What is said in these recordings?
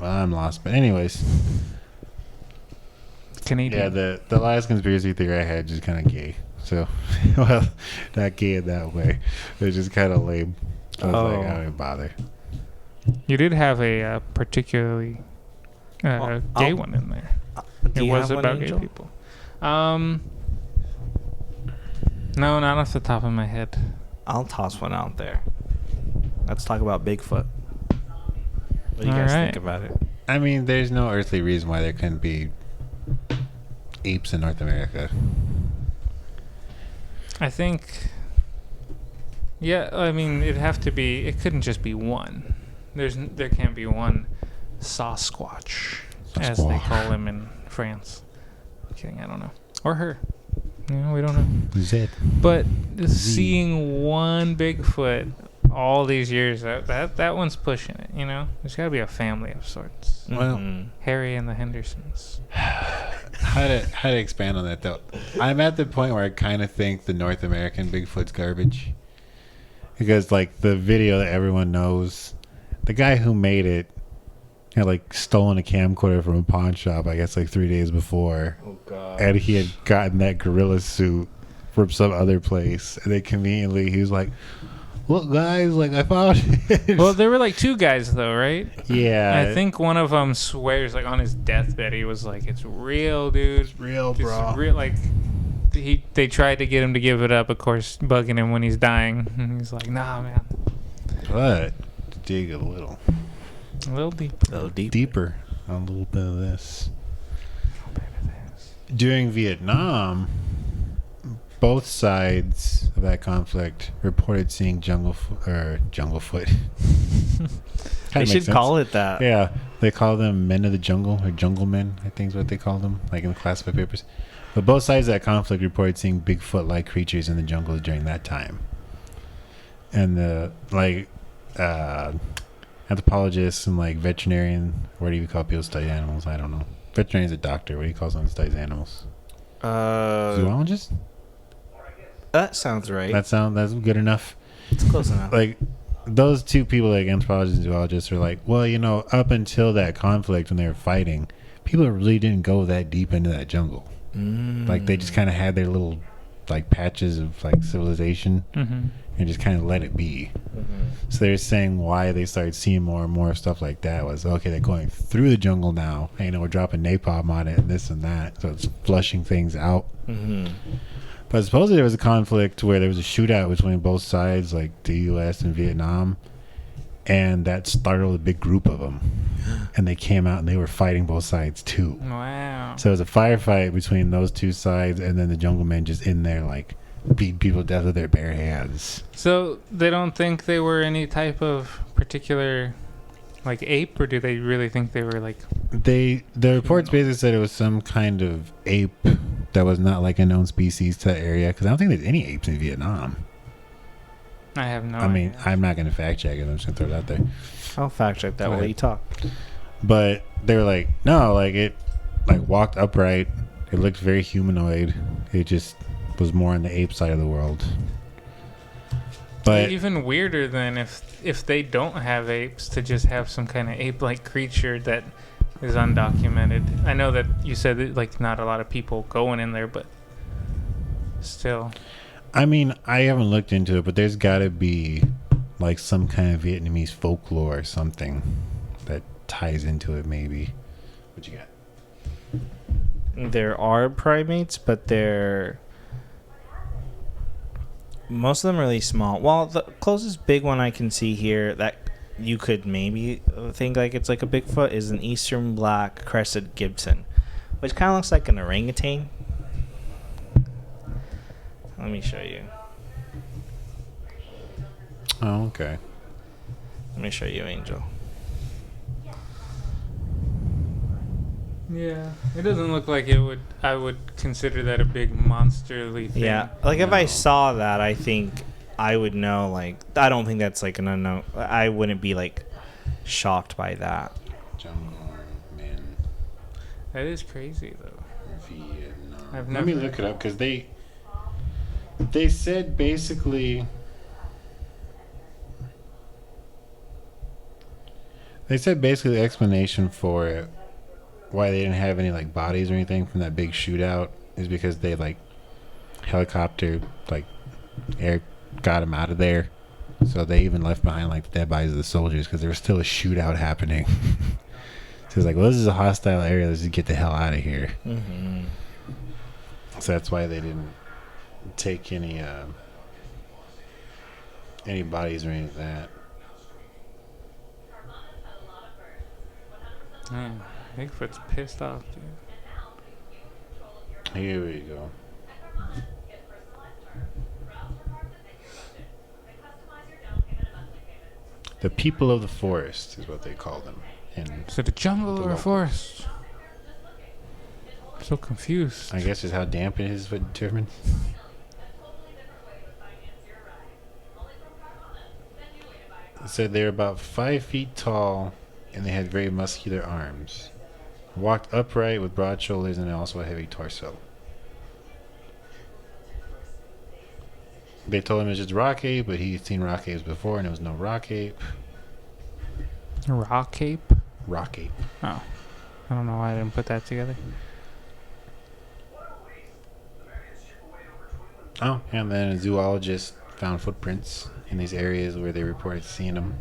Well, I'm lost. But anyways, Canadian. yeah, the last conspiracy theory I had just kind of gay. So, well, not gay in that way. It was just kind of lame. I was like, I don't even bother. You did have a particularly gay one in there. It was about gay people. No, not off the top of my head. I'll toss one out there. Let's talk about Bigfoot. What do you guys think about it? I mean, there's no earthly reason why there couldn't be apes in North America. I think, yeah, I mean, it'd have to be, it couldn't just be one. There can't be one Sasquatch, as they call him in France. I'm kidding, I don't know. Or her. You know, we don't know. Zed. But seeing one Bigfoot all these years, that one's pushing it, you know? There's got to be a family of sorts. Well, Harry and the Hendersons. how to expand on that, though? I'm at the point where I kind of think the North American Bigfoot's garbage. Because, like, the video that everyone knows, the guy who made it had, like, stolen a camcorder from a pawn shop, I guess, like 3 days before. Oh, God. And he had gotten that gorilla suit from some other place. And then conveniently, he was like, look, guys, like, I found it. Well, there were, like, two guys, though, right? Yeah. I think one of them swears, like, on his deathbed, he was like, it's real, dude. It's real, bro. It's real, like... They tried to get him to give it up, of course, bugging him when he's dying. And he's like, nah, man. But dig a little deeper on a little bit of this. During Vietnam, both sides of that conflict reported seeing Junglefoot. They should call it that. Yeah, they call them men of the jungle or jungle men, I think is what they call them, like in the classified papers. But both sides of that conflict reported seeing Bigfoot-like creatures in the jungle during that time. And the anthropologists and like veterinarian, what do you call people who study animals? I don't know. Veterinarian's a doctor. What do you call someone who studies animals? Zoologist? That sounds right. That's good enough. It's close enough. Like those two people, like anthropologists and zoologists, are like, well, you know, up until that conflict when they were fighting, people really didn't go that deep into that jungle. Like they just kind of had their little like patches of like civilization and just kind of let it be. So they're saying why they started seeing more and more stuff like that was, okay, they're going through the jungle now, and, you know, we're dropping napalm on it and this and that, so it's flushing things out. But supposedly there was a conflict where there was a shootout between both sides, like the U.S. and Vietnam, and that startled a big group of them. And they came out and they were fighting both sides too. Wow. So it was a firefight between those two sides, and then the jungle men just in there like beat people to death with their bare hands. So they don't think they were any type of particular like ape, or do they really think they were like... The reports basically said it was some kind of ape that was not like a known species to that area, because I don't think there's any apes in Vietnam. I have no I mean, idea. I'm not going to fact check it. I'm just going to throw it out there. I'll fact check that while you talk. But they were like, no, like it like walked upright. It looked very humanoid. It just was more on the ape side of the world. But even weirder than if they don't have apes, to just have some kind of ape-like creature that is undocumented. I know that you said that like not a lot of people going in there, but still. I mean, I haven't looked into it, but there's got to be like some kind of Vietnamese folklore or something that ties into it, maybe. What you got? There are primates, but they're... most of them are really small. Well, the closest big one I can see here that you could maybe think like it's like a Bigfoot is an eastern black crested Gibson, which kind of looks like an orangutan. Let me show you. Oh, okay. Let me show you, Angel. Yeah, it doesn't look like it would. I would consider that a big monsterly thing. Yeah, like if I saw that, I think I would know. Like, I don't think that's like an unknown. I wouldn't be like shocked by that. Jungle men. That is crazy though. Vietnam. Let me look it up, because they said basically They said basically the explanation for it, why they didn't have any like bodies or anything from that big shootout, is because they like helicopter like air got them out of there. So they even left behind like the dead bodies of the soldiers because there was still a shootout happening. So it's like, well, this is a hostile area. Let's just get the hell out of here. Mm-hmm. So that's why they didn't take any bodies or any of that. Man, Bigfoot's pissed off, dude. Here we go. The people of the forest is what they call them. Is it a jungle or a forest? I'm so confused. I guess is how damp it is what determines. It said they were about 5 feet tall and they had very muscular arms. Walked upright with broad shoulders and also a heavy torso. They told him it was just rock ape, but he'd seen rock apes before and there was no rock ape. Rock ape? Rock ape. Oh. I don't know why I didn't put that together. Oh, and then a zoologist found footprints in these areas where they reported seeing them.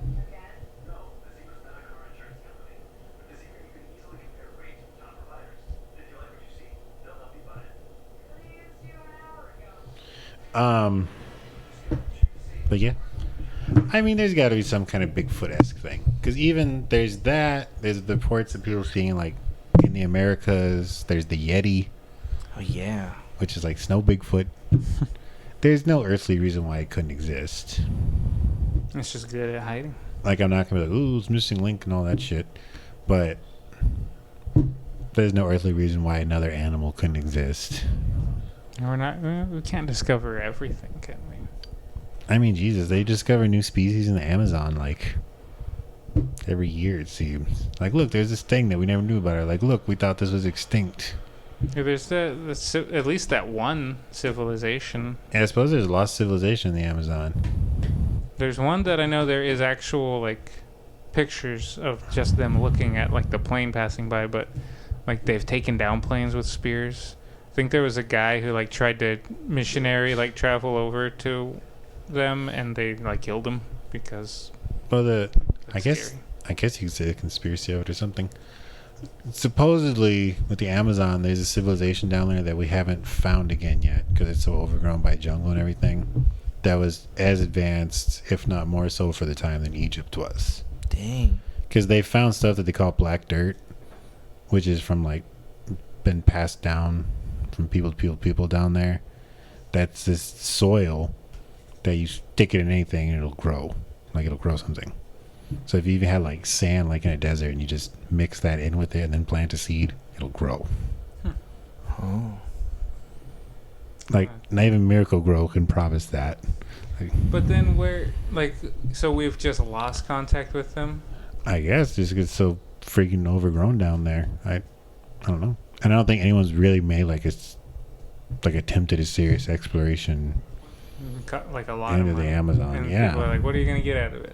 But yeah, I mean, there's got to be some kind of Bigfoot-esque thing, because even there's the reports of people seeing like in the Americas. There's the Yeti. Oh yeah. Which is like snow Bigfoot. There's no earthly reason why it couldn't exist. It's just good at hiding. Like, I'm not gonna be like, ooh, it's missing link and all that shit, but there's no earthly reason why another animal couldn't exist. We can't discover everything, can we? I mean, Jesus, they discover new species in the Amazon like every year, it seems. Like, look, there's this thing that we never knew about. Or like, look, we thought this was extinct. Yeah, there's at least that one civilization. Yeah, I suppose there's a lost civilization in the Amazon. There's one that I know there is actual like pictures of just them looking at like the plane passing by, but like they've taken down planes with spears. I think there was a guy who like tried to missionary like travel over to them and they like killed him because I guess you could say a conspiracy of it or something. Supposedly with the Amazon there's a civilization down there that we haven't found again yet because it's so overgrown by jungle and everything, that was as advanced if not more so for the time than Egypt was. Dang. Because they found stuff that they call black dirt, which is from like been passed down from people to people down there. That's this soil that you stick it in anything and it'll grow. Like it'll grow something. So if you even had like sand like in a desert and you just mix that in with it and then plant a seed, it'll grow. Oh. Like not even Miracle Grow can promise that. But then so we've just lost contact with them? I guess just it's so freaking overgrown down there. I don't know. And I don't think anyone's really made attempted a serious exploration like a lot into of the Amazon. and Yeah. people are like, what are you going to get out of it?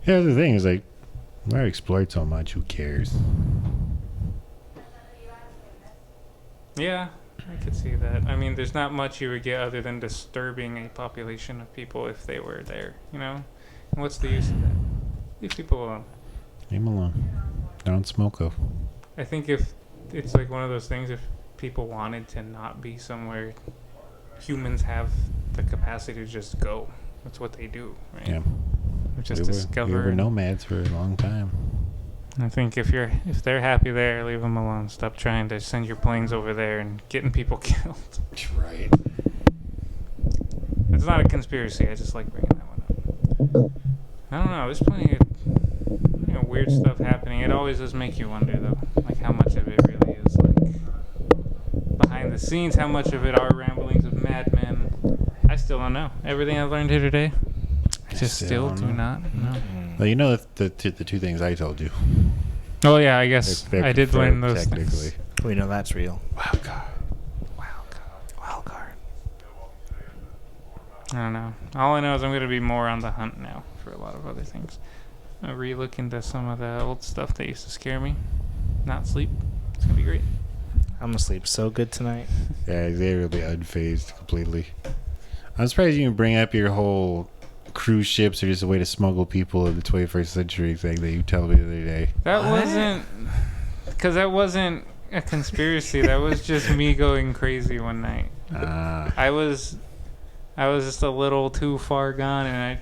Yeah, the thing is like, why explored so much? Who cares? Yeah, I could see that. I mean, there's not much you would get other than disturbing a population of people if they were there, you know? And what's the use of that? Leave people alone. Leave them alone. Don't smoke them. I think if it's like one of those things, if people wanted to not be somewhere, humans have the capacity to just go. That's what they do, right? Yeah. Just we were nomads for a long time. I think if they're happy there, leave them alone. Stop trying to send your planes over there and getting people killed. Right. It's not a conspiracy. I just like bringing that one up. I don't know. There's plenty of weird stuff happening. It always does make you wonder, though, like how much of it really is like behind the scenes. How much of it are ramblings of madmen? I still don't know. Everything I've learned here today, I just still do not know. Well, you know the two things I told you. Oh yeah, I guess I did learn those things. We know that's real. Wild card. I don't know. All I know is I'm going to be more on the hunt now for a lot of other things. re-look into some of the old stuff that used to scare me. Not sleep. It's gonna be great. I'm gonna sleep so good tonight. Yeah, Xavier will be unfazed completely. I'm surprised you can bring up your whole cruise ships are just a way to smuggle people in the 21st century thing that you told me the other day. That wasn't... Because that wasn't a conspiracy. That was just me going crazy one night. I was just a little too far gone, and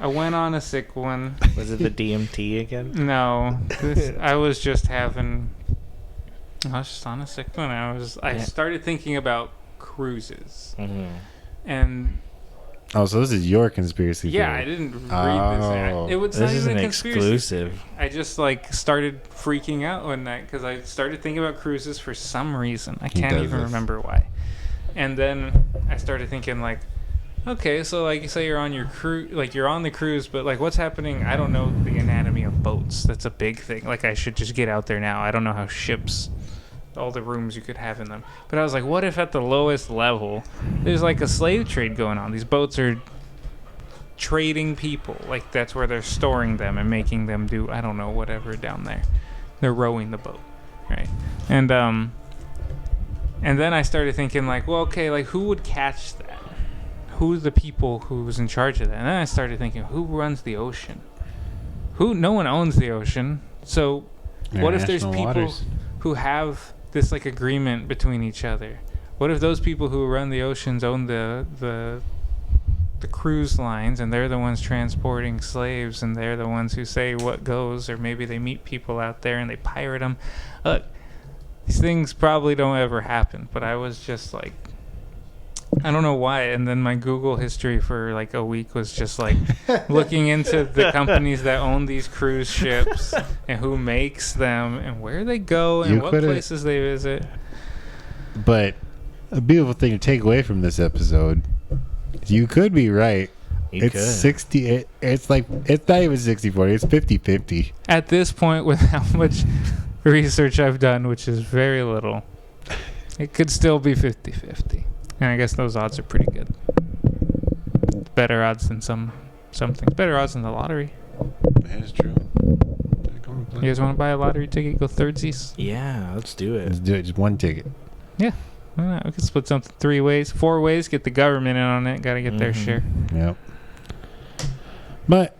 I went on a sick one. Was it the DMT again? No, I was just on a sick one. I started thinking about cruises, and so this is your conspiracy theory. I didn't read this. It was not even a conspiracy. Exclusive. I just started freaking out one night because I started thinking about cruises for some reason. I can't even remember why. And then I started thinking okay, so you say you're on your cruise, you're on the cruise, but what's happening? I don't know the anatomy of boats. That's a big thing. I should just get out there now. I don't know how ships, all the rooms you could have in them. But I was like, what if at the lowest level, there's a slave trade going on? These boats are trading people. That's where they're storing them and making them do, I don't know, whatever down there. They're rowing the boat, right? And then I started thinking who would catch that? Who's the people who's in charge of that? And then I started thinking, who runs the ocean? No one owns the ocean. So what if there's people who have this agreement between each other? What if those people who run the oceans own the cruise lines, and they're the ones transporting slaves, and they're the ones who say what goes, or maybe they meet people out there and they pirate them? Look, these things probably don't ever happen, but I was just I don't know why. And then my Google history for a week was just looking into the companies that own these cruise ships and who makes them and where they go and what places they visit. But a beautiful thing to take away from this episode, you could be right. It's 60. It's not even 60-40. It's 50-50. At this point, with how much research I've done, which is very little, it could still be 50-50. And I guess those odds are pretty good. Better odds than some things. Better odds than the lottery. That is true. You guys want to buy a lottery ticket? Go thirdsies? Yeah, let's do it. Let's do it. Just one ticket. Yeah. Why not? We could split something 3 ways, 4 ways. Get the government in on it. Got to get their share. Yep. But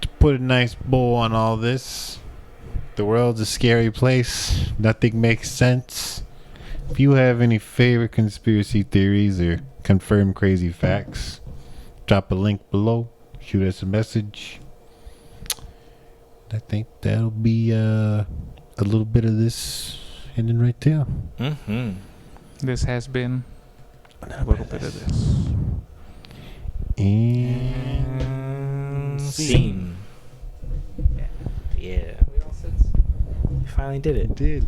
to put a nice bow on all this, the world's a scary place. Nothing makes sense. If you have any favorite conspiracy theories or confirmed crazy facts, drop a link below. Shoot us a message. I think that'll be a little bit of this ending right there. This has been a little bit of this. And scene. Yeah. We all said We finally did it. Did.